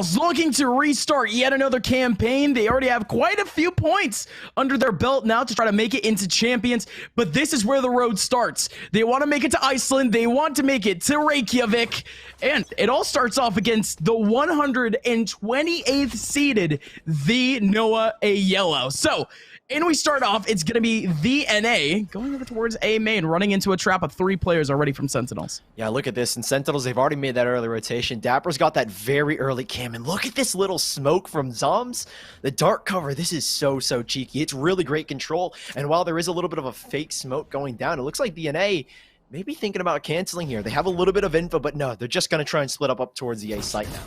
Sentinels looking to restart yet another campaign. They already have quite a few points under their belt now to try to make it into champions, but this is where the road starts. They want to make it to Iceland. They want to make it to Reykjavik, and it all starts off against the 128th seeded the Noah A Yellow. So, and we start off, it's going to be TNA going over towards A main, running into a trap of 3 players already from Sentinels. Yeah, look at this. And Sentinels, they've already made that early rotation. Dapper's got that very early cam. And look at this little smoke from Zoms. The dark cover, this is so cheeky. It's really great control. And while there is a little bit of a fake smoke going down, it looks like TNA maybe thinking about canceling here. They have a little bit of info, but no, they're just going to try and split up towards the A site now.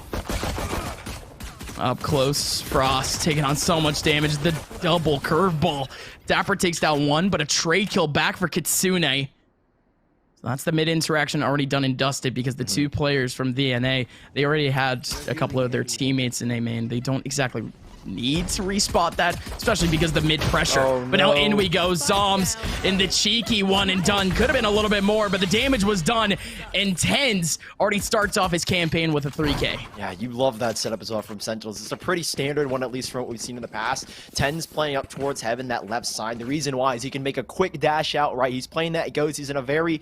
Up close, Frost taking on so much damage. The double curveball. Dapper takes down 1, but a trade kill back for Kitsune. So that's the mid interaction already done and dusted because the 2 players from DNA, they already had a couple of their teammates in A main. They don't exactly need to respot that, especially because the mid pressure. But now in we go. Zoms in the cheeky one and done. Could have been a little bit more, but the damage was done. And tenz already starts off his campaign with a 3K. Yeah, you love that setup as well from Sentinels. It's a pretty standard one, at least from what we've seen in the past. tenz playing up towards heaven, that left side. The reason why is he can make a quick dash out, right? He's playing that. It goes. He's in a very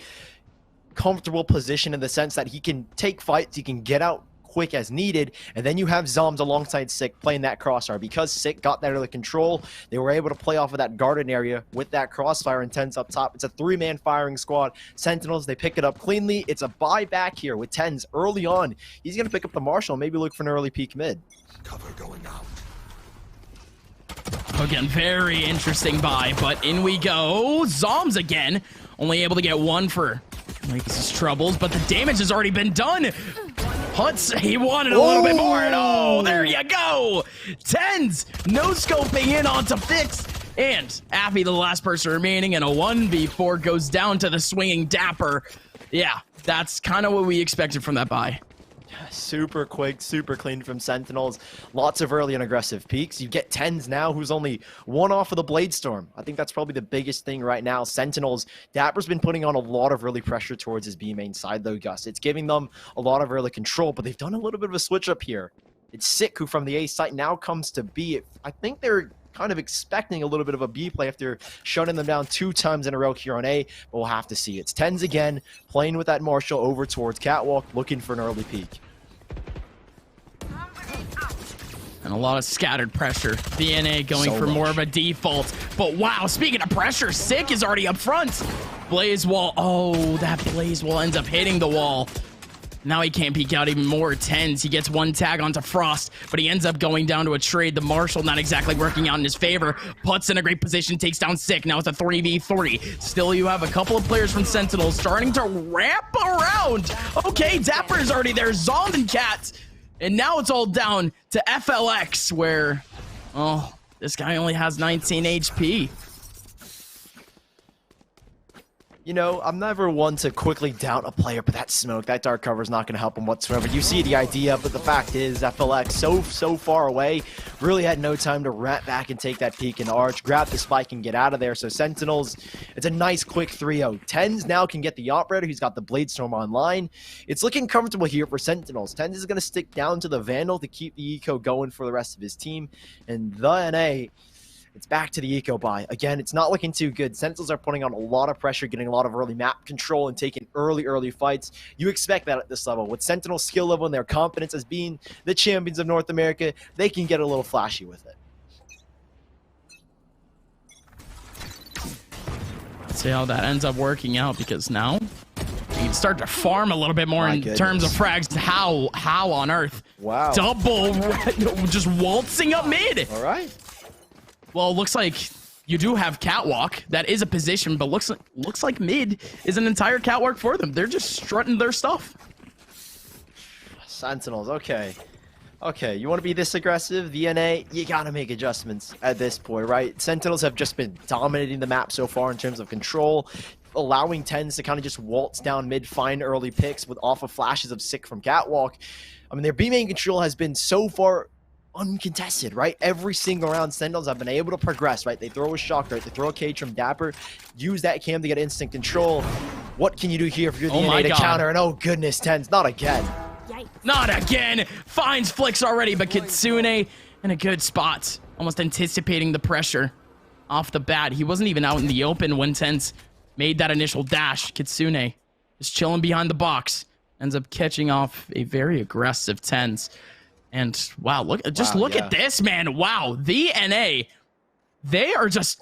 comfortable position in the sense that he can take fights. He can get out quick as needed, and then you have Zoms alongside Sick playing that crossfire. Because Sick got that under control, they were able to play off of that garden area with that crossfire and tenz up top. It's a 3-man firing squad. Sentinels, they pick it up cleanly. It's a buyback here with tenz early on. He's going to pick up the Marshall, maybe look for an early peek mid. Cover going out. Again, very interesting buy, but in we go. Zoms again, only able to get 1 for his troubles, but the damage has already been done. Huts, he wanted a little bit more, and oh, there you go. tenz, no scoping in onto Fix, and Affy, the last person remaining, and a 1v4 goes down to the swinging Dapper. Yeah, that's kind of what we expected from that buy. Super quick, super clean from Sentinels. Lots of early and aggressive peaks. You get tenz now, who's only 1 off of the Blade Storm. I think that's probably the biggest thing right now. Sentinels, Dapper's been putting on a lot of early pressure towards his B main side, though, Gus. It's giving them a lot of early control, but they've done a little bit of a switch up here. It's Sick, who from the A site now comes to B. I think they're kind of expecting a little bit of a B play after shutting them down 2 times in a row here on A, but we'll have to see. It's tenz again, playing with that Marshall over towards Catwalk, looking for an early peak. And a lot of scattered pressure. TNA going for more of a default. But wow, speaking of pressure, Sick is already up front. Blaze wall. Oh, that Blaze wall ends up hitting the wall. Now he can't peek out even more. tenz, he gets 1 tag onto Frost, but he ends up going down to a trade. The Marshall not exactly working out in his favor. Put's in a great position, takes down Sick. Now it's a 3v3. Still, you have a couple of players from Sentinels starting to ramp around. Okay, Dapper's already there. Zom and Cat. And now it's all down to FLX, where, oh, this guy only has 19 HP. You know, I'm never one to quickly doubt a player, but that smoke, that dark cover is not going to help him whatsoever. You see the idea, but the fact is FLX so far away, really had no time to ramp back and take that peek in Arch, grab the spike and get out of there. So Sentinels, it's a nice quick 3-0. tenz now can get the Operator. He's got the Blade Storm online. It's looking comfortable here for Sentinels. tenz is going to stick down to the Vandal to keep the eco going for the rest of his team. And the NA, it's back to the eco buy. Again, it's not looking too good. Sentinels are putting on a lot of pressure, getting a lot of early map control and taking early fights. You expect that at this level. With Sentinel's skill level and their confidence as being the champions of North America, they can get a little flashy with it. Let's see how that ends up working out, because now you can start to farm a little bit more terms of frags. How on earth? Wow. Double, just waltzing up mid. All right. Well, it looks like you do have Catwalk. That is a position, but looks like mid is an entire catwalk for them. They're just strutting their stuff. Sentinels, okay. Okay, you want to be this aggressive, VNA, you gotta make adjustments at this point, right? Sentinels have just been dominating the map so far in terms of control, allowing tenz to kind of just waltz down mid, find early picks with off of flashes of Sick from Catwalk. I mean, their B main control has been so far uncontested, right? Every single round, Sentinels have been able to progress, right? They throw a shock dart, they throw a cage from Dapper, use that cam to get instant control. What can you do here if you're the NA to counter? And oh goodness, tenz, not again. Not again. Finds Flicks already, but Kitsune in a good spot. Almost anticipating the pressure off the bat. He wasn't even out in the open when tenz made that initial dash. Kitsune is chilling behind the box. Ends up catching off a very aggressive tenz. And wow, look at this, man. Wow, the NA, they are just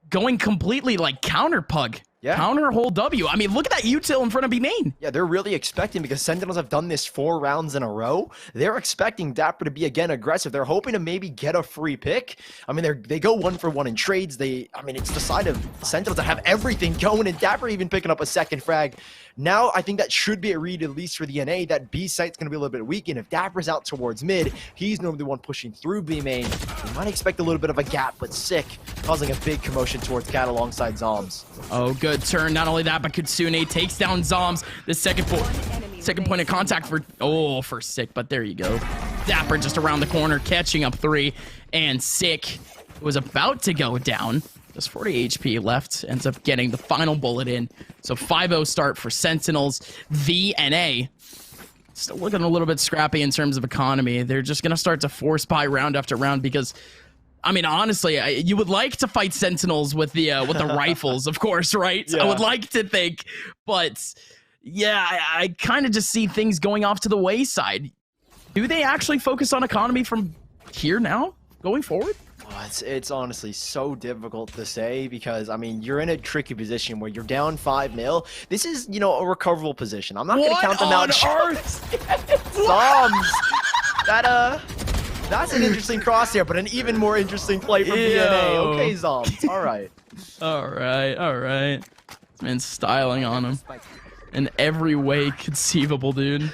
going completely like counter pug. Yeah. Counter hold W. I mean, look at that util in front of B main. Yeah, they're really expecting, because Sentinels have done this 4 rounds in a row. They're expecting Dapper to be again aggressive. They're hoping to maybe get a free pick. I mean, they go 1-for-1 in trades. It's the side of Sentinels that have everything going, and Dapper even picking up a second frag. Now, I think that should be a read, at least for the NA. That B site's going to be a little bit weak, and if Dapper's out towards mid, he's normally the one pushing through B main. You might expect a little bit of a gap, but Sick causing a big commotion towards Cat alongside Zoms. Oh, good turn. Not only that, but Kitsune takes down Zoms. The second point of contact for Sick, but there you go. Dapper just around the corner, catching up 3, and Sick was about to go down. Just 40 HP left, ends up getting the final bullet in. So 5-0 start for Sentinels. The NA still looking a little bit scrappy in terms of economy. They're just going to start to force buy round after round, because I mean, honestly, you would like to fight Sentinels with the rifles, of course, right? Yeah. I would like to think, but yeah, I kind of just see things going off to the wayside. Do they actually focus on economy from here now, going forward? It's honestly so difficult to say, because I mean, you're in a tricky position where you're down 5-0. This is, a recoverable position. I'm not going to count them out. Zoms. That's an interesting crosshair, but an even more interesting play from DNA. Okay, Zoms. All right. All right. This man's styling on him in every way conceivable, dude.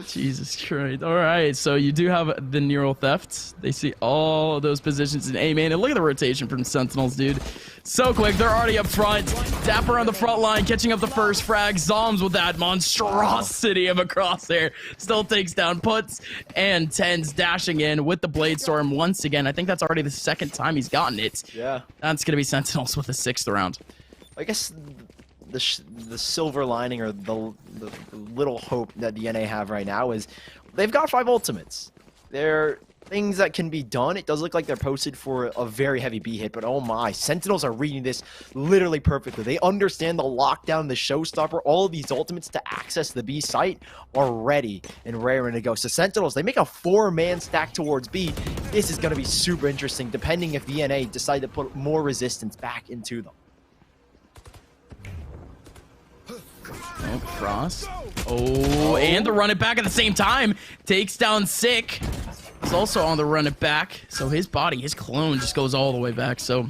Jesus Christ. All right, so you do have the neural theft. They see all of those positions in A main, and look at the rotation from Sentinels, dude. So quick, they're already up front. Dapper on the front line, catching up the first frag. Zoms with that monstrosity of a crosshair. Still takes down Puts, and tenz dashing in with the Blade Storm once again. I think that's already the second time he's gotten it. Yeah. That's going to be Sentinels with the 6th round. I guess the silver lining, or the little hope that the NA have right now, is they've got 5 ultimates. They're things that can be done. It does look like they're posted for a very heavy B hit, but oh my, Sentinels are reading this literally perfectly. They understand the lockdown, the showstopper. All of these ultimates to access the B site are ready and raring to go. So Sentinels, they make a 4-man stack towards B. This is going to be super interesting, depending if the NA decide to put more resistance back into them. Oh, Frost. Oh, and the run it back at the same time. Takes down Sick. He's also on the run it back. So his body, his clone just goes all the way back. So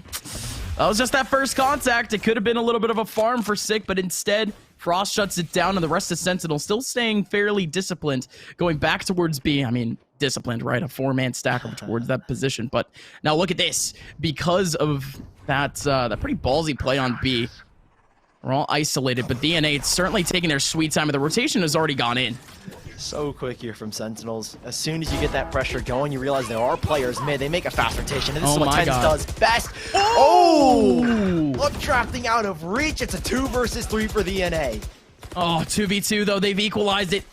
that was just that first contact. It could have been a little bit of a farm for Sick, but instead Frost shuts it down, and the rest of Sentinel still staying fairly disciplined, going back towards B. I mean, disciplined, right? A 4-man stack up towards that position. But now look at this. Because of that pretty ballsy play on B, we're all isolated, but DNA, it's certainly taking their sweet time, and the rotation has already gone in. So quick here from Sentinels. As soon as you get that pressure going, you realize there are players mid. They make a fast rotation, and this is what tenz does best. Oh! Updrafting out of reach. It's a 2 versus 3 for the NA. Oh, 2v2, though. They've equalized it.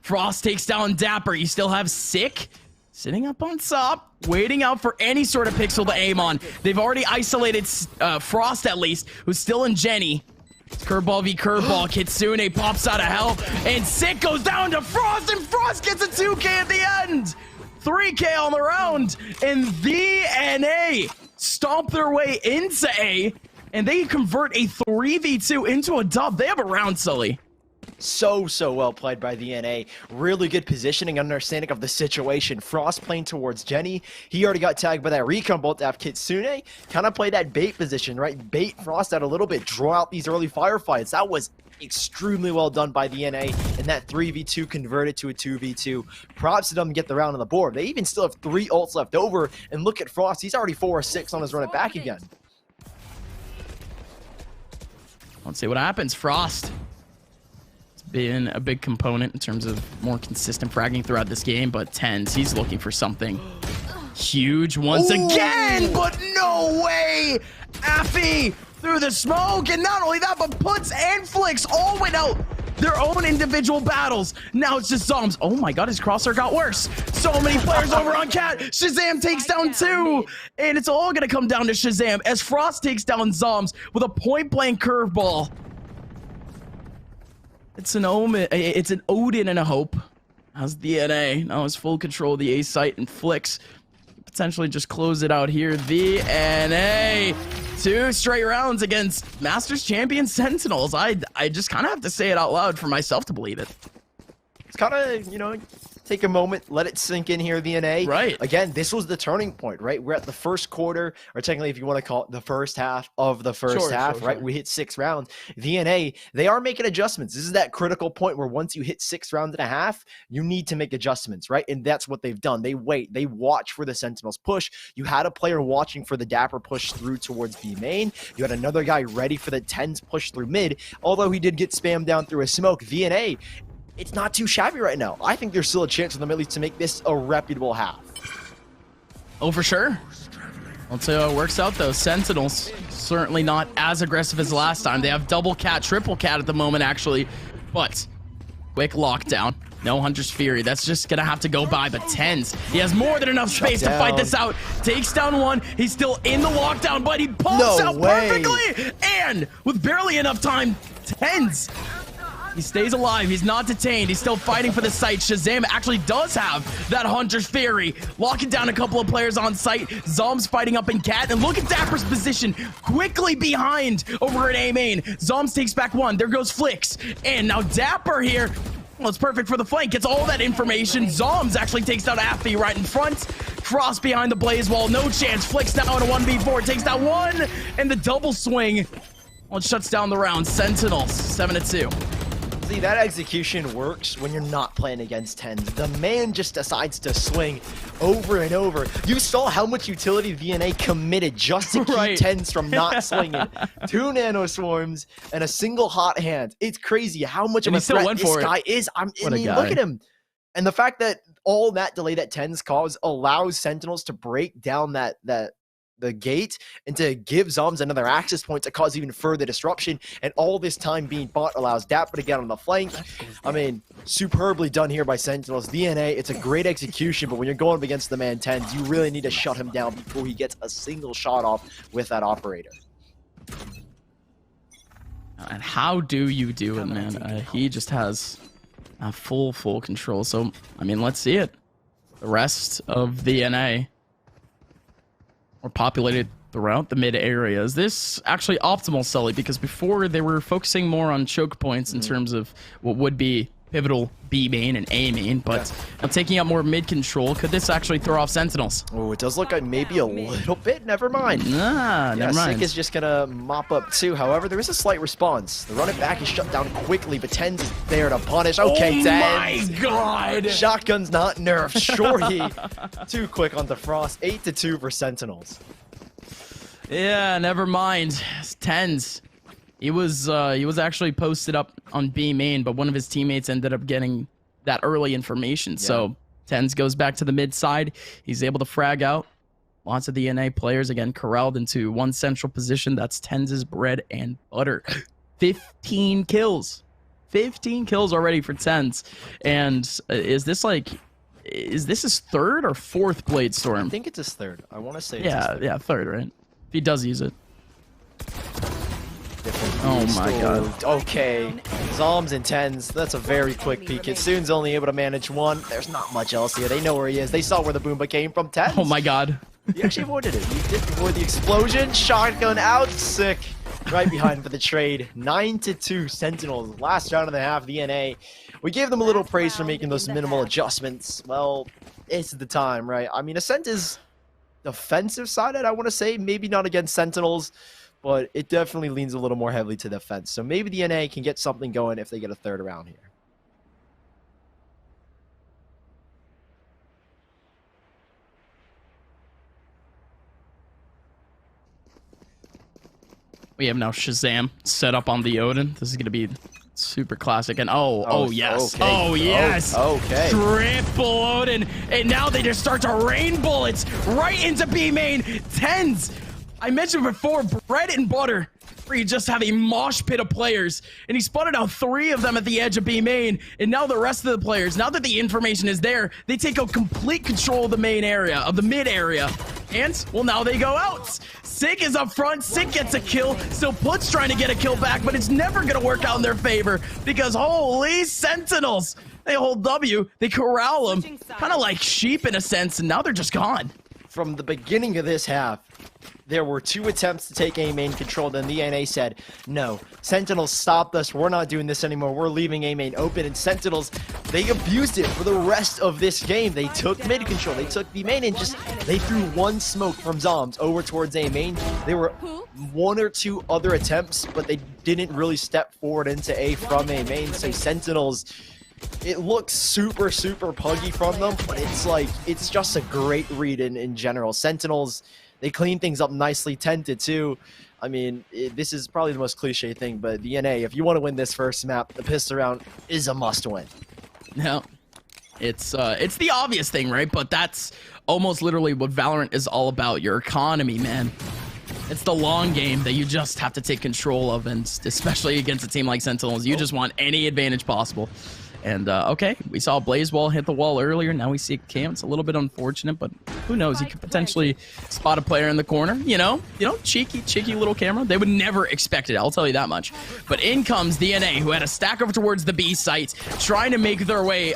Frost takes down Dapper. You still have Sick sitting up on top, waiting out for any sort of pixel to aim on. They've already isolated Frost, at least, who's still in Jenny. Curveball v curveball. Kitsune pops out of hell, and Sick goes down to Frost, and Frost gets a 2K at the end. 3K on the round, and the NA stomp their way into A, and they convert a 3v2 into a dub. They have a round, Sully. So well played by the NA. Really good positioning, understanding of the situation. Frost playing towards Jenny. He already got tagged by that recon bolt after Kitsune. Kind of play that bait position, right? Bait Frost out a little bit, draw out these early firefights. That was extremely well done by the NA, and that 3v2 converted to a 2v2. Props to them to get the round on the board. They even still have 3 ults left over, and look at Frost. He's already 4 or 6 on his run it back again. Let's see what happens. Frost been a big component in terms of more consistent fragging throughout this game, but tenz, he's looking for something huge once again, but no way! Affy through the smoke, and not only that, but Puts and Flicks all went out their own individual battles. Now it's just Zombs. Oh my god, his crosshair got worse. So many players over on Cat. Shazam takes down 2. And it's all going to come down to Shazam as Frost takes down Zombs with a point-blank curveball. It's an omen. It's an Odin and a hope. As DNA now has full control of the A site and Flicks potentially just close it out here. DNA 2 straight rounds against Masters champion Sentinels. I just kind of have to say it out loud for myself to believe it. It's kind of, you know, take a moment, let it sink in here, VNA. Right. Again, this was the turning point, right? We're at the first quarter, or technically, if you want to call it the first half of the first half, right? Sure. We hit 6 rounds. VNA, they are making adjustments. This is that critical point where once you hit 6 rounds and a half, you need to make adjustments, right? And that's what they've done. They wait. They watch for the Sentinels push. You had a player watching for the Dapper push through towards B main. You had another guy ready for the tenz push through mid, although he did get spammed down through a smoke. VNA, it's not too shabby right now. I think there's still a chance for them at least to make this a reputable half. Oh, for sure. Let's see how it works out, though. Sentinels, certainly not as aggressive as last time. They have double cat, triple cat at the moment, actually. But quick lockdown. No Hunter's Fury. That's just going to have to go by. But tenz, he has more than enough space to fight this out. Takes down 1. He's still in the lockdown, but he pulls out perfectly. And with barely enough time, tenz, he stays alive. He's not detained. He's still fighting for the site. Shazam actually does have that Hunter's Fury. Locking down a couple of players on site. Zombs fighting up in Cat. And look at Dapper's position. Quickly behind over at A main. Zombs takes back 1. There goes Flicks. And now Dapper here. Well, it's perfect for the flank. Gets all that information. Zombs actually takes down Athy right in front. Frost behind the blaze wall. No chance. Flicks now in a 1v4. Takes down 1. And the double swing. Well, it shuts down the round. Sentinels 7-2. See, that execution works when you're not playing against tenz. The man just decides to swing over and over. You saw how much utility VNA committed just to keep tenz from not swinging. 2 nano swarms and a single hot hand. It's crazy how much of a threat this guy is. I mean, look at him. And the fact that all that delay that tenz caused allows Sentinels to break down the gate and to give Zombs another access point to cause even further disruption, and all this time being bought allows Dapper to get on the flank. I mean, superbly done here by Sentinels. VNA, it's a great execution, but when you're going up against the man tenz, you really need to shut him down before he gets a single shot off with that operator. And how do you do it, man? He just has full control. So, I mean, let's see it. The rest of VNA or populated throughout the mid area. Is this actually optimal, Sully? Because before they were focusing more on choke points in terms of what would be pivotal B main and A main, but now taking up more mid control, could this actually throw off Sentinels? Oh, it does look like maybe a little bit. Never mind. Never mind. Sick is just gonna mop up too. However, there is a slight response. The run it back is shut down quickly, but tenz is there to punish. Okay, tenz. Oh my god! Shotgun's not nerfed. Shorty too quick on the Frost. 8-2 for Sentinels. Yeah, never mind. Tenz. He was actually posted up on B main, but one of his teammates ended up getting that early information. Yeah. So tenz goes back to the mid side. He's able to frag out lots of the NA players, again corralled into one central position. That's tenz's bread and butter. 15 kills. 15 kills already for tenz. And is this his 3rd or 4th Blade Storm? I think it's his 3rd. I want to say it's his 3rd. Yeah, 3rd, right? If he does use it. Oh my god. Okay. Zombs and tenz. That's a very quick peek. Kitsune's only able to manage 1. There's not much else here. They know where he is. They saw where the Boomba came from. Tenz. Oh my god. He actually avoided it. He did avoid the explosion. Shotgun out. Sick. Right behind for the trade. 9-2 Sentinels. Last round and a half VNA. We gave them a little praise for making those minimal adjustments. Well, it's the time, right? I mean, Ascent is defensive sided, I want to say. Maybe not against Sentinels, but it definitely leans a little more heavily to defense. So maybe the NA can get something going if they get a 3rd round here. We have now Shazam set up on the Odin. This is going to be super classic. And oh yes. Okay. Oh, yes. Okay. Triple Odin. And now they just start to rain bullets right into B main. Tenz. I mentioned before, bread and butter. where you just have a mosh pit of players, and he spotted out 3 of them at the edge of B main, and now the rest of the players, now that the information is there, they take out complete control of the main area, of the mid area, and, well, now they go out. Sick is up front, Sick gets a kill, so Put's trying to get a kill back, but it's never gonna work out in their favor, because holy Sentinels, they hold W, they corral them, kind of like sheep in a sense, and now they're just gone. From the beginning of this half, there were 2 attempts to take A main control, then the NA said, no, Sentinels stopped us, we're not doing this anymore, we're leaving A main open, and Sentinels, they abused it for the rest of this game. They took mid control, they took B main, and they threw 1 smoke from Zombs over towards A main. There were 1 or 2 other attempts, but they didn't really step forward into A from A main, so Sentinels, it looks super, super puggy from them, but it's just a great read in general. Sentinels, they clean things up nicely, 10-2. I mean, this is probably the most cliche thing, but the NA, if you want to win this first map, the pistol round is a must-win. No, it's the obvious thing, right? But that's almost literally what Valorant is all about, your economy, man. It's the long game that you just have to take control of, and especially against a team like Sentinels, you just want any advantage possible. And, okay, we saw Blaze Wall hit the wall earlier. Now we see Cam. It's a little bit unfortunate, but who knows? He could potentially spot a player in the corner, you know, cheeky little camera. They would never expect it, I'll tell you that much. But in comes DNA, who had a stack over towards the B site, trying to make their way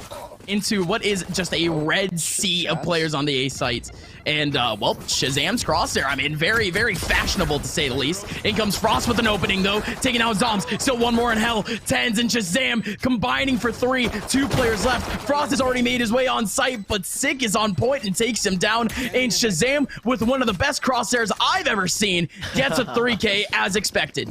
into what is just a red sea of players on the A site. And, well, Shazam's crosshair. I mean, very, very fashionable, to say the least. In comes Frost with an opening, though, taking out Zombs. Still 1 more in hell. Tenz and Shazam combining for 3. 2 players left. Frost has already made his way on site, but Sick is on point and takes him down. And Shazam, with one of the best crosshairs I've ever seen, gets a 3K as expected.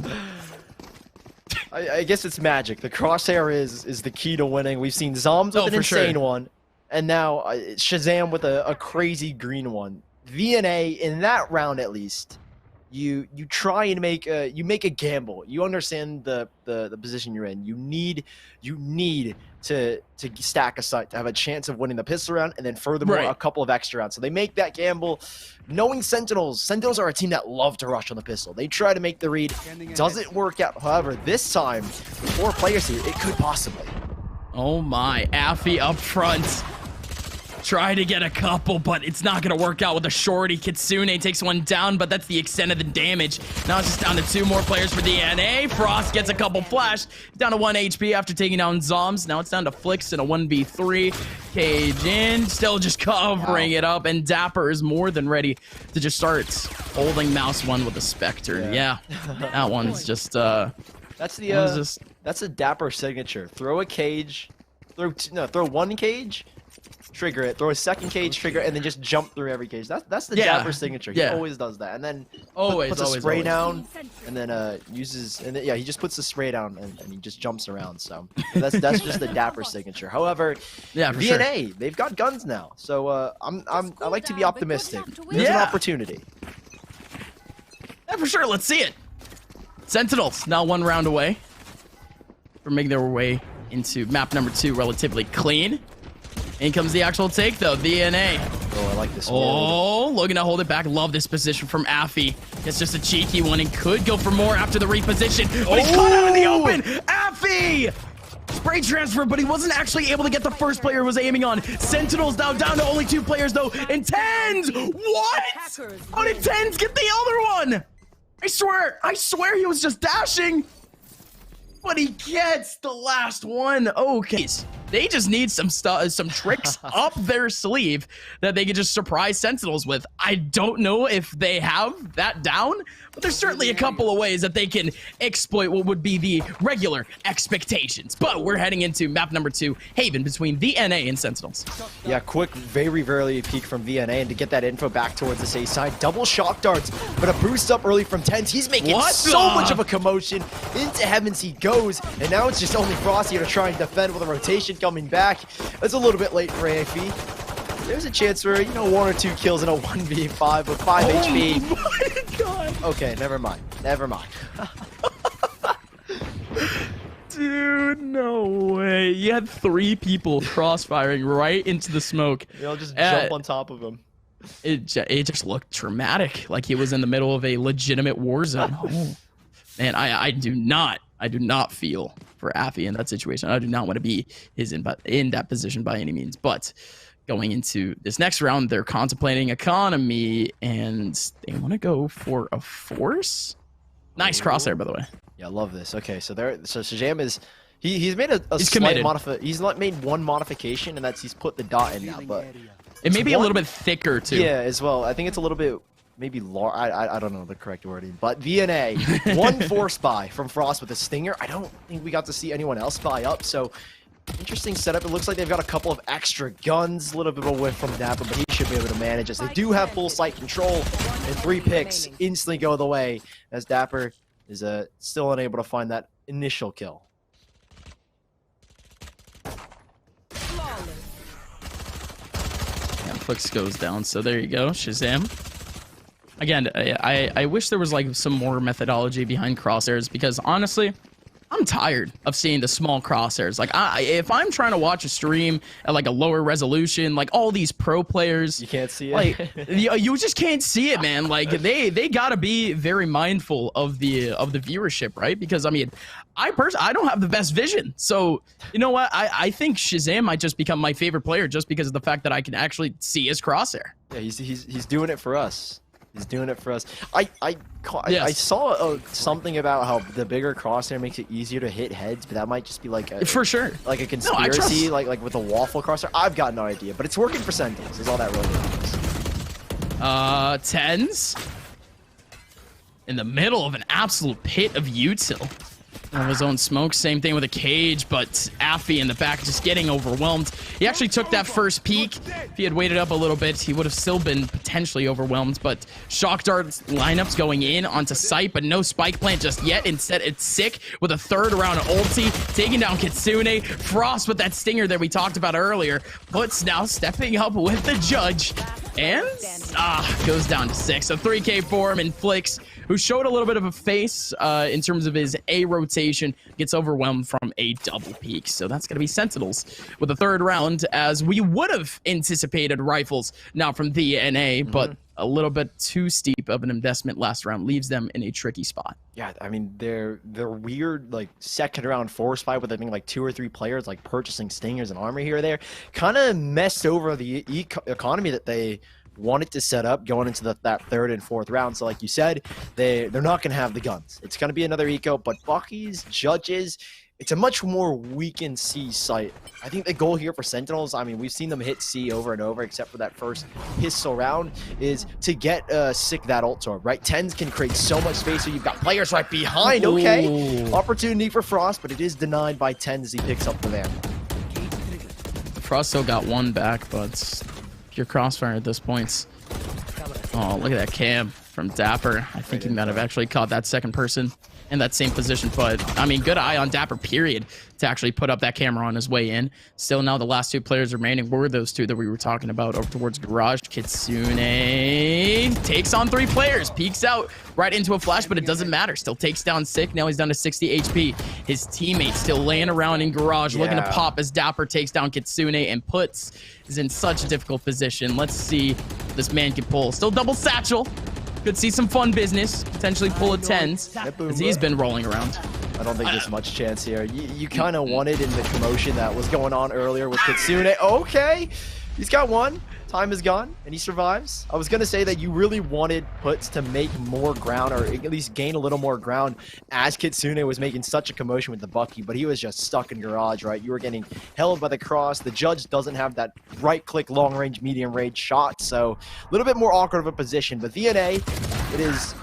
I guess it's magic. The crosshair is the key to winning. We've seen Zombs with an insane one, and now Shazam with a crazy green one. VNA, in that round at least, you try and make a gamble. You understand the position you're in. You need to stack a site to have a chance of winning the pistol round, and then furthermore a couple of extra rounds. So they make that gamble, knowing Sentinels are a team that love to rush on the pistol. They try to make the read. Doesn't work out. However, this time, 4 players here, it could possibly. Oh my, Affy up front. Try to get a couple, but it's not going to work out with a shorty. Kitsune takes 1 down, but that's the extent of the damage. Now it's just down to 2 more players for DNA. Frost gets a couple flash. Down to 1 HP after taking down Zombs. Now it's down to Flix in a 1v3. Cage in, still just covering it up, and Dapper is more than ready to just start holding Mouse 1 with the Spectre. Yeah, that one's just... that's a Dapper signature. Throw a cage, throw 1 cage, trigger it, throw a 2nd cage, trigger it, and then just jump through every cage. That's the Dapper signature. He always does that, and then puts a spray down, and then he just puts the spray down and he just jumps around. So that's just the Dapper signature. However, VNA, they've got guns now, so I like to be optimistic. There's an opportunity. Yeah, for sure. Let's see it. Sentinels now 1 round away from making their way into map number 2 relatively clean. In comes the actual take, though. DNA. Oh, I like this. Oh, looking to hold it back. Love this position from Affy. It's just a cheeky one and could go for more after the reposition. But he's caught out in the open. Affy! Spray transfer, but he wasn't actually able to get the first player he was aiming on. Sentinels now down to only 2 players, though. And Tenz! What? How did Tenz get the other one? I swear he was just dashing. But he gets the last one. Okay. They just need some tricks up their sleeve that they can just surprise Sentinels with. I don't know if they have that down, but there's certainly a couple of ways that they can exploit what would be the regular expectations. But we're heading into map number 2, Haven, between VNA and Sentinels. Yeah, quick, very rarely a peek from VNA, and to get that info back towards the safe side. Double shock darts, but a boost up early from Tenz. He's making so much of a commotion. Into heavens he goes, and now it's just only Frost here to try and defend with a rotation coming back. It's a little bit late for AFE. There's a chance for, 1 or 2 kills in a 1v5 with 5 HP. My God. Okay, never mind. Dude, no way. You had 3 people crossfiring right into the smoke. They'll just jump on top of him. It just looked traumatic, like he was in the middle of a legitimate war zone. Man, I do not feel for Affy in that situation. I do not want to be in that position by any means. But going into this next round, they're contemplating economy, and they want to go for a force. Nice crosshair, by the way. Yeah, I love this. Okay, so Shazam is he's made a he's slight committed. He's not made one modification, and that's he's put the dot in now. But it may be a little bit thicker too. Yeah, as well. I think it's a little bit maybe large. I don't know the correct wording, but VNA one force buy from Frost with a stinger. I don't think we got to see anyone else buy up. So. Interesting setup. It looks like they've got a couple of extra guns, a little bit of a whiff from Dapper, but he should be able to manage as they do have full sight control, and 3 picks instantly go the way as Dapper is still unable to find that initial kill. Yeah, Flix goes down, so there you go, Shazam. Again, I wish there was like some more methodology behind crosshairs, because honestly, I'm tired of seeing the small crosshairs. Like, if I'm trying to watch a stream at like a lower resolution, like all these pro players, you can't see it. Like, you just can't see it, man. Like, they gotta be very mindful of the viewership, right? Because I mean, I don't have the best vision, so you know what? I think Shazam might just become my favorite player just because of the fact that I can actually see his crosshair. Yeah, he's doing it for us. He's doing it for us. I saw something about how the bigger crosshair makes it easier to hit heads, but that might just be like a for sure like a conspiracy, like with a waffle crosshair. I've got no idea, but it's working for Sentinels. Is all that really matters. Tenz in the middle of an absolute pit of util. Of his own smoke, same thing with a cage, but Affy in the back just getting overwhelmed. He actually took that first peek. If he had waited up a little bit, he would have still been potentially overwhelmed, but Shock Dart lineups going in onto site, but no spike plant just yet. Instead, it's Sick with a third round ulti, taking down Kitsune. Frost with that stinger that we talked about earlier, Puts now stepping up with the judge, and goes down to 6. So 3K for him, and Flix, who showed a little bit of a face in terms of his A rotation, gets overwhelmed from a double peak. So that's going to be Sentinels with the third round, as we would have anticipated rifles now from TNA, but a little bit too steep of an investment last round leaves them in a tricky spot. Yeah, I mean, they're weird, like, second round force fight with, I think, like 2 or 3 players, like, purchasing stingers and armor here or there. Kind of messed over the economy that they wanted to set up going into that third and fourth round. So like you said, they're not going to have the guns. It's going to be another eco, but Bucky's, Judges, it's a much more weakened C site. I think the goal here for Sentinels, I mean, we've seen them hit C over and over, except for that first pistol round, is to get Sick that ult orb, right? Tenz can create so much space, so you've got players right behind. Okay, opportunity for Frost, but it is denied by Tenz as he picks up the van. Frost still got one back, but pure crossfire at this point. Oh, look at that cam from Dapper. I think he might have actually caught that second person in that same position, but I mean, good eye on Dapper, period, to actually put up that camera on his way in. Still now the last 2 players remaining were those 2 that we were talking about over towards Garage. Kitsune takes on 3 players, peeks out right into a flash, but it doesn't matter. Still takes down Sick. Now he's down to 60 HP. His teammates still laying around in Garage, looking to pop as Dapper takes down Kitsune, and Puts is in such a difficult position. Let's see if this man can pull. Still double satchel. Could see some fun business, potentially pull a tenz, as he's been rolling around. I don't think there's much chance here. You kind of wanted in the commotion that was going on earlier with Kitsune. Okay, he's got one. Time is gone, and he survives. I was going to say that you really wanted Puts to make more ground, or at least gain a little more ground, as Kitsune was making such a commotion with the Bucky, but he was just stuck in Garage, right? You were getting held by the cross. The Judge doesn't have that right-click, long-range, medium-range shot, so a little bit more awkward of a position. But VNA, it is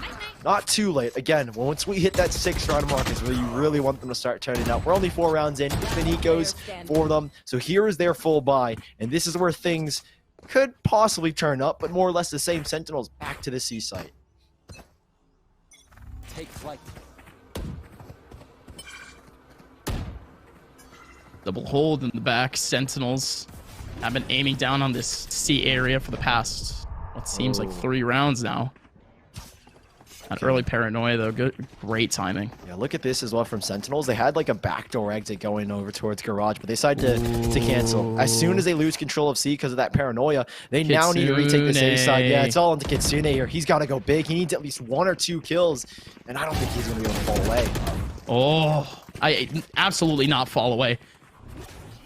not too late. Again, once we hit that 6th round mark is where you really want them to start turning up. We're only 4 rounds in. It's been ecos for them, so here is their full buy, and this is where things could possibly turn up, but more or less the same Sentinels back to the C site. Take flight. Double hold in the back. Sentinels have been aiming down on this C area for the past, what seems like 3 rounds now. That early paranoia, though, great timing. Yeah, look at this as well from Sentinels. They had like a backdoor exit going over towards Garage, but they decided to cancel. As soon as they lose control of C because of that paranoia, they now need to retake this A side. Yeah, it's all into Kitsune here. He's got to go big. He needs at least 1 or 2 kills, and I don't think he's going to be able to fall away. Oh, absolutely not fall away.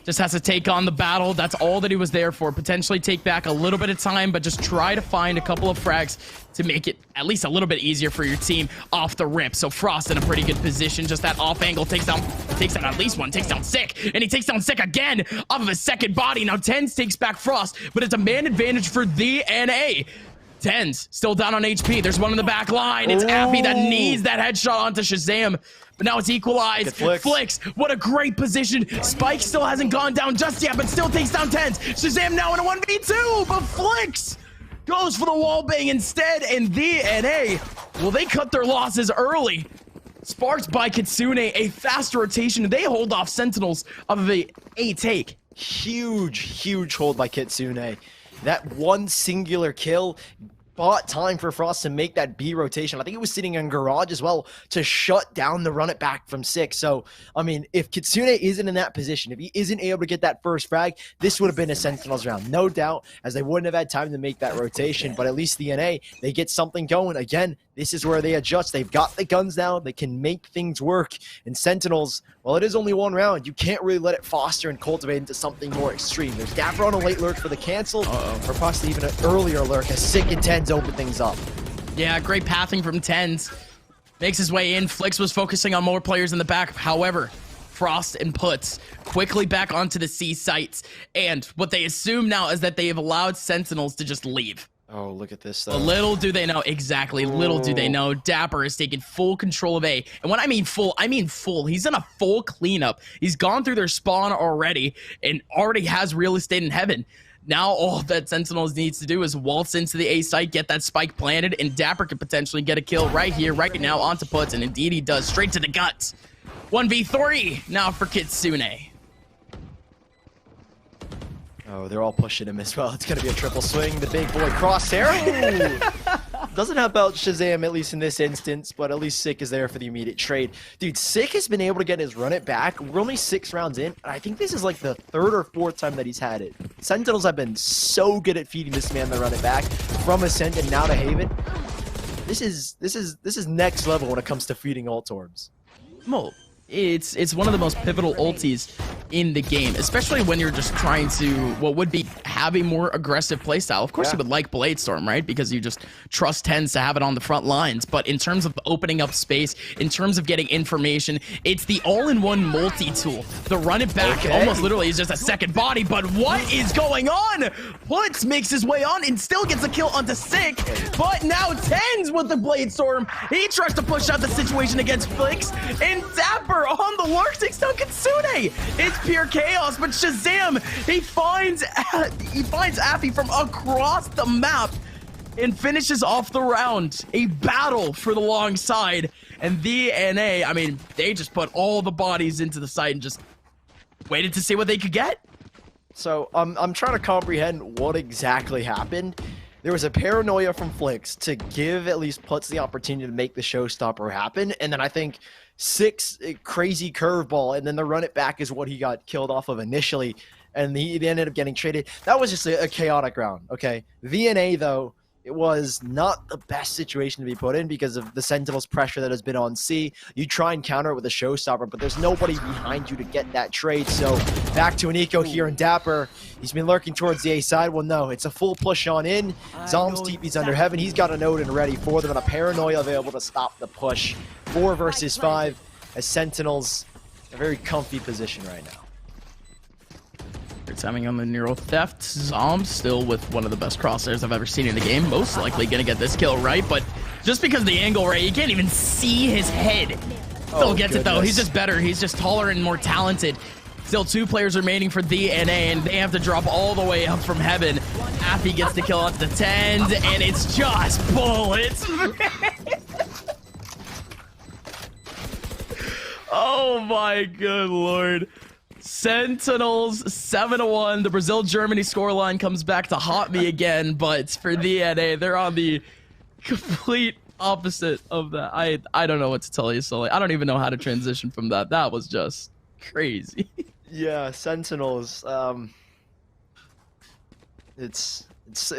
Just has to take on the battle. That's all that he was there for. Potentially take back a little bit of time, but just try to find a couple of frags to make it at least a little bit easier for your team off the rip. So Frost in a pretty good position. Just that off angle takes down at least one, takes down Sick, and he takes down Sick again off of his second body. Now tenz takes back Frost, but it's a man advantage for TNA. tenz still down on HP. There's one in the back line. It's aceu that needs that headshot onto Shazam. But now it's equalized. Flicks, what a great position. Spike still hasn't gone down just yet, but still takes down tenz. Shazam now in a 1v2, but Flicks goes for the wall bang instead, and TNA, well, they cut their losses early. Sparked by Kitsune, a fast rotation. They hold off Sentinels of a take. Huge hold by Kitsune. That one singular kill bought time for Frost to make that B rotation. I think it was sitting in Garage as well to shut down the run it back from 6. So, I mean, if Kitsune isn't in that position, if he isn't able to get that first frag, this would have been a Sentinels round, no doubt, as they wouldn't have had time to make that rotation. But at least TNA, they get something going. Again, this is where they adjust. They've got the guns now. They can make things work. And Sentinels, well, it is only one round. You can't really let it foster and cultivate into something more extreme. There's Dapper on a late lurk for the cancel, or possibly even an earlier lurk as Sick and tenz open things up. Yeah, great pathing from tenz. Makes his way in. Flicks was focusing on more players in the back. However, Frost and Puts quickly back onto the C sites. And what they assume now is that they have allowed Sentinels to just leave. Oh, look at this, though. Little do they know. Exactly. Little do they know. Dapper has taken full control of A. And when I mean full, I mean full. He's done a full cleanup. He's gone through their spawn already and already has real estate in heaven. Now all that Sentinels needs to do is waltz into the A site, get that spike planted, and Dapper could potentially get a kill right here, right now onto Puts. And indeed he does. Straight to the guts. 1v3 now for Kitsune. Oh, they're all pushing him as well. It's going to be a triple swing. The big boy crosshair. Doesn't help out Shazam, at least in this instance, but at least Sick is there for the immediate trade. Dude, Sick has been able to get his run it back. We're only 6 rounds in, and I think this is like the 3rd or 4th time that he's had it. Sentinels have been so good at feeding this man the run it back from Ascent and now to Haven. This is next level when it comes to feeding ult orbs. Well, it's one of the most pivotal ultis in the game, especially when you're just trying to what would be have a more aggressive playstyle. Of course, you would like Bladestorm, right? Because you just trust tenz to have it on the front lines. But in terms of opening up space, in terms of getting information, it's the all-in-one multi-tool. The run it back almost literally is just a second body. But what is going on? Puts makes his way on and still gets a kill onto Sick. But now tenz with the Bladestorm. He tries to push out the situation against Flicks, and Dapper on the lurk takes down Kitsune. It's pure chaos, but Shazam, he finds aceu from across the map and finishes off the round. A battle for the long side. And TNA, I mean, they just put all the bodies into the site and just waited to see what they could get. So I'm trying to comprehend what exactly happened. There was a paranoia from Flicks to give at least Puts the opportunity to make the showstopper happen. And then I think Sick's crazy curveball, and then the run it back is what he got killed off of initially. And he ended up getting traded. That was just a chaotic round, okay? TNA, though, it was not the best situation to be put in because of the Sentinels' pressure that has been on C. You try and counter it with a showstopper, but there's nobody behind you to get that trade. So back to an eco here in Dapper. He's been lurking towards the A side. Well, no, it's a full push on in. Zom's TP's under heaven. He's got a node and ready for them, and a paranoia available to stop the push. 4 versus 5 as Sentinels in a very comfy position right now. Great timing on the Neural Theft. Zom still with one of the best crosshairs I've ever seen in the game. Most likely going to get this kill right, but just because of the angle, right, you can't even see his head. Still gets it, though. He's just better. He's just taller and more talented. Still 2 players remaining for TNA, and they have to drop all the way up from heaven. aceu gets the kill onto the tenz, and it's just bullets. Oh my good lord. Sentinels 7-1. The Brazil-Germany scoreline comes back to haunt me again, but for TNA, they're on the complete opposite of that. I don't know what to tell you, Sully. I don't even know how to transition from that. That was just crazy. Yeah, Sentinels. It's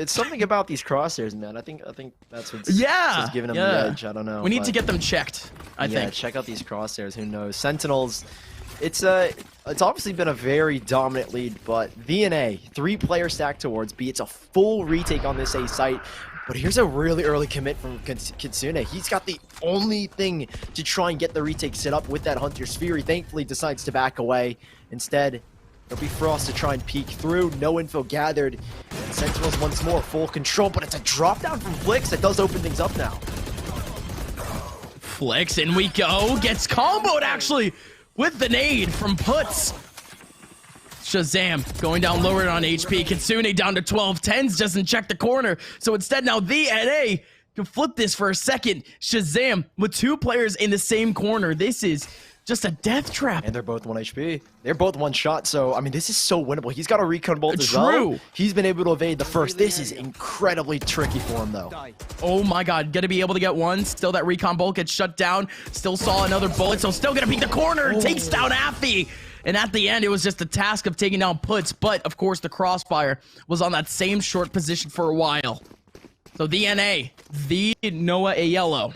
something about these crosshairs, man. I think that's what's giving them the edge. I don't know. We need to get them checked. I think. Check out these crosshairs. Who knows? Sentinels. It's obviously been a very dominant lead, but VNA 3-player stack towards B. It's a full retake on this A site. But here's a really early commit from Kitsune. He's got the only thing to try and get the retake set up with that Hunter Sphere. He thankfully decides to back away. Instead, it'll be Frost to try and peek through. No info gathered. And Sentinels once more full control, but it's a drop down from Flix that does open things up now. Flix, in we go. Gets comboed actually with the nade from Puts. Shazam going down lower on HP. Kitsune down to 12. tenz doesn't check the corner. So instead now VNA can flip this for a second. Shazam with 2 players in the same corner. This is just a death trap. And they're both 1 HP. They're both 1 shot. So, I mean, this is so winnable. He's got a recon bolt as well. He's been able to evade the first. This is incredibly tricky for him, though. Oh, my God. Gonna be able to get one. Still that recon bolt gets shut down. Still saw another bullet. So still gonna peek the corner. Takes down Affy. And at the end, it was just a task of taking down Puts. But, of course, the crossfire was on that same short position for a while. So DNA, the Noah A Yellow.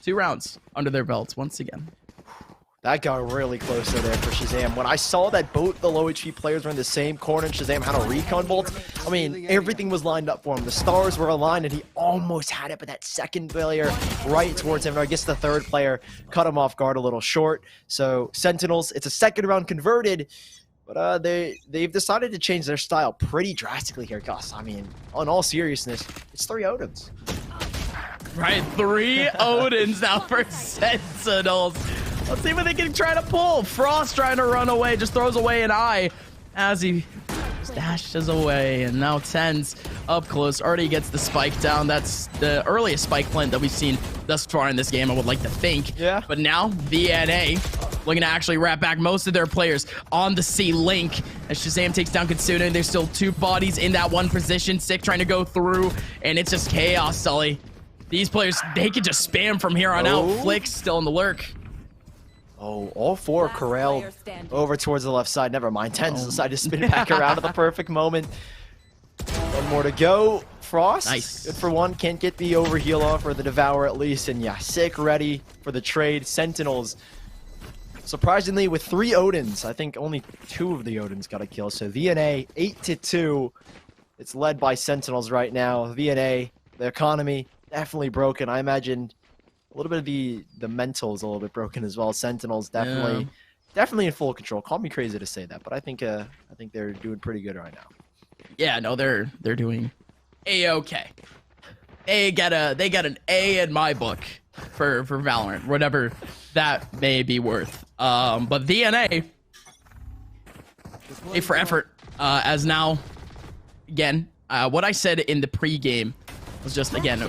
2 rounds under their belts once again. That got really close there for Shazam. When I saw that both the low HP players were in the same corner and Shazam had a recon bolt, I mean, everything was lined up for him. The stars were aligned and he almost had it, but that second player right towards him, or I guess the third player, cut him off guard a little short. So Sentinels, it's a second round converted, but they've decided to change their style pretty drastically here, Gus. I mean, on all seriousness, it's 3 Odins. Right, 3 Odins now for Sentinels. Let's see what they can try to pull. Frost trying to run away, just throws away an eye as he dashes away. And now tenz up close, already gets the spike down. That's the earliest spike plant that we've seen thus far in this game, I would like to think. Yeah. But now VNA looking to actually wrap back most of their players on the C link as Shazam takes down Kitsune. There's still 2 bodies in that one position. Sick trying to go through, and it's just chaos, Sully. These players, they can just spam from here on out. Flick's still in the lurk. Oh, all 4 corralled over towards the left side. Never mind. tenz decided to spin it back around at the perfect moment. 1 more to go. Frost, nice. Good for 1. Can't get the overheal off, or the Devour at least. And yeah, Sick ready for the trade. Sentinels, surprisingly, with 3 Odins. I think only 2 of the Odins got a kill. So VNA, 8-2. It's led by Sentinels right now. VNA, the economy, definitely broken. I imagine a little bit of the mental is a little bit broken as well. Sentinels definitely in full control. Call me crazy to say that, but I think they're doing pretty good right now. Yeah, no, they're doing A-okay. They get an A in my book for Valorant, whatever that may be worth. But VNA, A for effort, as now again, what I said in the pregame was just again,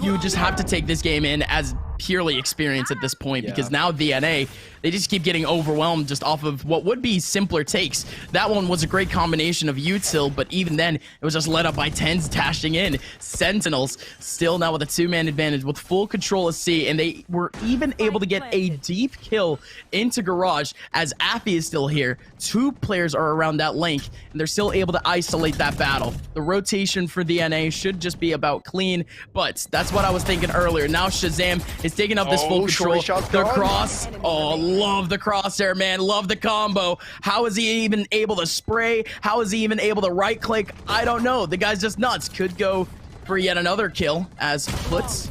you just have to take this game in as purely experience at this point, because now VNA, they just keep getting overwhelmed just off of what would be simpler takes. That one was a great combination of util, but even then, it was just led up by tenz dashing in. Sentinels still now with a 2-man advantage with full control of C, and they were even able to get a deep kill into Garage as Affy is still here. 2 players are around that link, and they're still able to isolate that battle. The rotation for VNA should just be about clean, but that's what I was thinking earlier. Now Shazam is taking up this full control. The cross, love the crosshair, man. Love the combo. How is he even able to spray? How is he even able to right click? I don't know. The guy's just nuts. Could go for yet another kill as Puts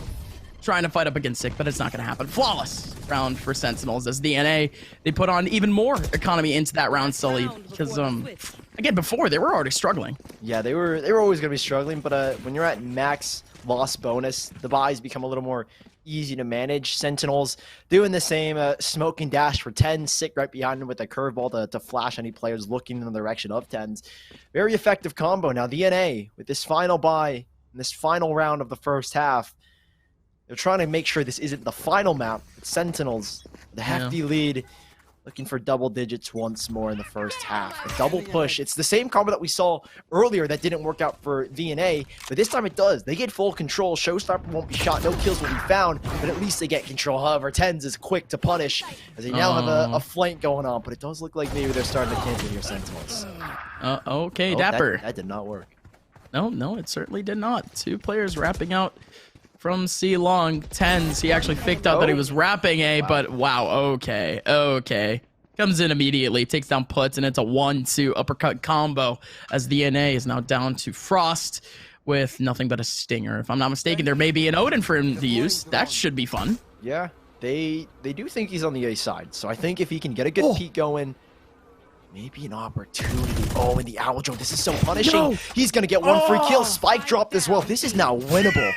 trying to fight up against Sick, but it's not going to happen. Flawless round for Sentinels as DNA. They put on even more economy into that round, Sully, because again, before they were already struggling. Yeah, they were always going to be struggling, but when you're at max loss bonus, the buys become a little more easy to manage. Sentinels doing the same smoke and dash for tenz. Sick right behind him with a curveball to flash any players looking in the direction of tenz. Very effective combo. Now DNA with this final buy in this final round of the first half, they're trying to make sure this isn't the final map. It's Sentinels, the hefty lead. looking for double digits once more in the first half. A double push. It's the same combo that we saw earlier that didn't work out for VNA, but this time it does. They get full control. Showstopper won't be shot. No kills will be found, but at least they get control. However, tenz is quick to punish as they now have a flank going on, but it does look like maybe they're starting to cancel here, Sentinels. Okay, Dapper. That did not work. No, it certainly did not. 2 players wrapping out from C long. tenz, he actually faked out that he was wrapping A, but wow, okay. Comes in immediately, takes down Puts, and it's a 1-2 uppercut combo as the NA is now down to Frost with nothing but a stinger. If I'm not mistaken, there may be an Odin for him to use. That should be fun. Yeah, they do think he's on the A side, so I think if he can get a good peek going, maybe an opportunity. Oh, and the owl drone. This is so punishing. No. He's going to get one free kill. Spike dropped as well. This is now winnable.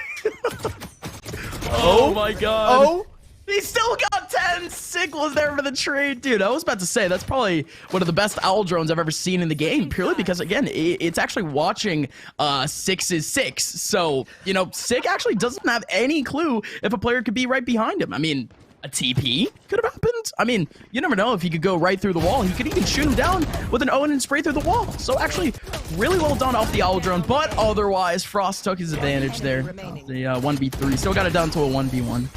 Oh my god. Oh. He still got 10. Sick was there for the trade. Dude, I was about to say, that's probably one of the best owl drones I've ever seen in the game. Purely because, again, it's actually watching 6's 6. So, you know, Sick actually doesn't have any clue if a player could be right behind him. I mean, a TP could have happened. I mean, you never know if he could go right through the wall. He could even shoot him down with an Owen and spray through the wall. So actually, really well done off the owl drone. But otherwise, Frost took his advantage there. The 1v3 still got it down to a 1v1.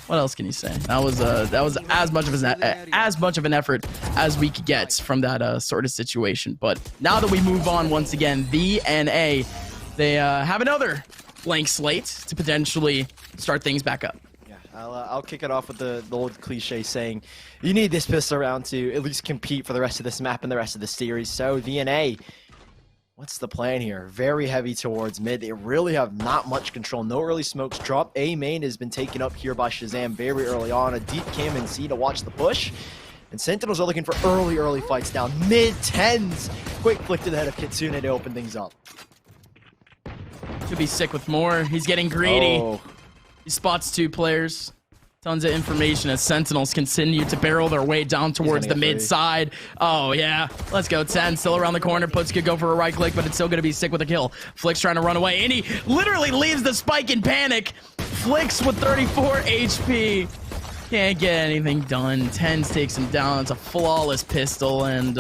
What else can you say? That was as much of an effort as we could get from that sort of situation. But now that we move on once again, the NA, they have another blank slate to potentially start things back up. I'll kick it off with the old cliche saying, you need this pistol round to at least compete for the rest of this map and the rest of the series. So VNA, what's the plan here? Very heavy towards mid. They really have not much control. No early smokes. Drop A main has been taken up here by Shazam very early on. A deep cam and C to watch the push. And Sentinels are looking for early fights down. Mid tenz. Quick flick to the head of Kitsune to open things up. Could be sick with more. He's getting greedy. Oh. He spots 2 players. Tons of information as Sentinels continue to barrel their way down towards the mid side. Oh, yeah. Let's go. tenz still around the corner. Puts could go for a right click, but it's still going to be sick with a kill. Flicks trying to run away, and he literally leaves the spike in panic. Flicks with 34 HP. Can't get anything done. tenz takes him down. It's a flawless pistol, and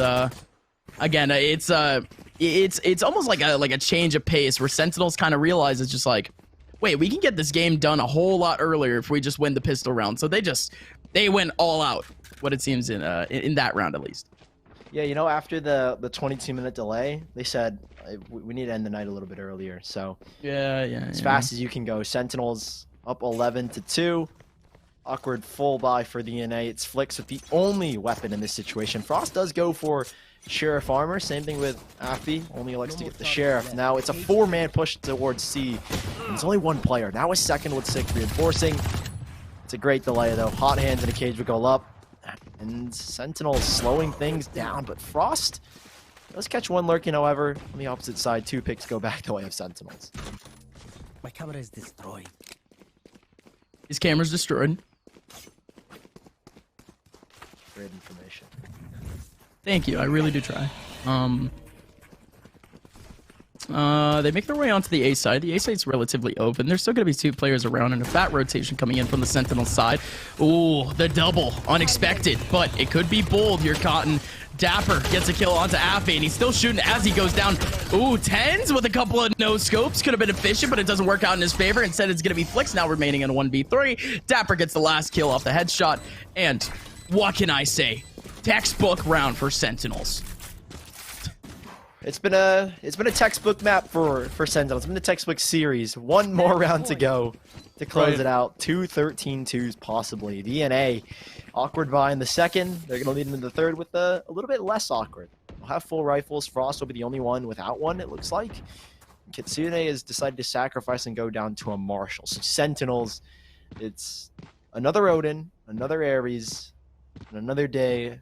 again, it's almost like a change of pace where Sentinels kind of realize it's just like, wait, we can get this game done a whole lot earlier if we just win the pistol round. So they went all out, what it seems in that round at least. Yeah, you know, after the 22-minute delay, they said we need to end the night a little bit earlier. So as fast as you can go. Sentinels up 11-2. Awkward full buy for the NA. It's Flicks with the only weapon in this situation. Frost does go for Sheriff Armor. Same thing with Afi. Only elects to get the Sheriff. Now it's a 4-man push towards C. And there's only 1 player. Now a second with Sick reinforcing. It's a great delay though. Hot hands in a cage would go up. And Sentinels slowing things down. But Frost does catch 1 lurking, however. On the opposite side, 2 picks go back the way of Sentinels. My camera is destroyed. His camera's destroyed. Great information. Thank you. I really do try. They make their way onto the A side. The A side's relatively open. There's still going to be 2 players around and a fat rotation coming in from the Sentinel side. Ooh, the double. Unexpected, but it could be bold here, Cotton. Dapper gets a kill onto Afi, and he's still shooting as he goes down. Ooh, tenz with a couple of no scopes. Could have been efficient, but it doesn't work out in his favor. Instead, it's going to be Flicks now remaining in a 1v3. Dapper gets the last kill off the headshot. And what can I say? Textbook round for Sentinels. It's been a textbook map for Sentinels. It's been a textbook series. 1 more round to go to close it out. 2 13-2s possibly. DNA awkward buy in the second. They're gonna lead into the third with a little bit less awkward. They'll have full rifles. Frost will be the only one without one, it looks like. Kitsune has decided to sacrifice and go down to a Marshall. So Sentinels, it's another Odin, another Ares, and another day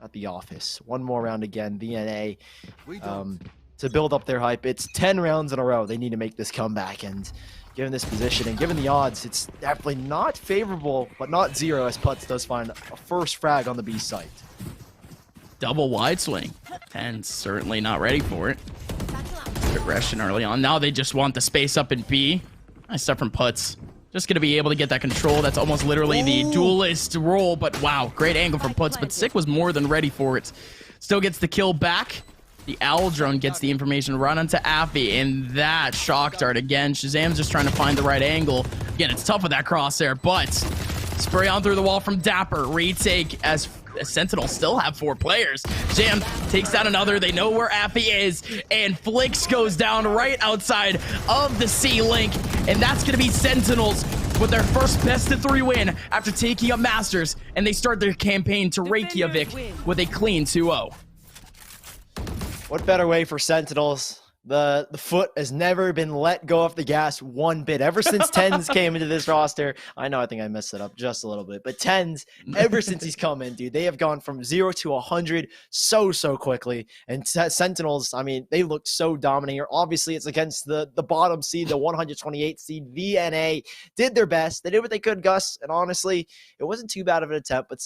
at the office. 1 more round again. VNA to build up their hype. It's 10 rounds in a row. They need to make this comeback, and given this position and given the odds, it's definitely not favorable, but not 0 as Putz does find a first frag on the B site. Double wide swing. tenz certainly not ready for it. Aggression early on. Now they just want the space up in B. Nice stuff from Putz. just going to be able to get that control. That's almost literally the duelist role, but wow, great angle from Puts, but Sick was more than ready for it. Still gets the kill back. The Owl Drone gets the information right onto Affy, and that shock dart again. Shazam's just trying to find the right angle. Again, it's tough with that crosshair, but spray on through the wall from Dapper. Retake as Sentinels still have 4 players. Jam takes down another. They know where Affy is, and Flix goes down right outside of the C-Link, and that's going to be Sentinels with their first best-of-3 win after taking up Masters, and they start their campaign to Reykjavik with a clean 2-0. What better way for Sentinels? The foot has never been let go off the gas one bit. Ever since tenz came into this roster, I know I think I messed it up just a little bit, but tenz, ever since he's come in, dude, they have gone from 0 to 100 so quickly. And Sentinels, I mean, they looked so dominating. Obviously, it's against the bottom seed, the 128 seed. VNA did their best. They did what they could, Gus, and honestly, it wasn't too bad of an attempt, but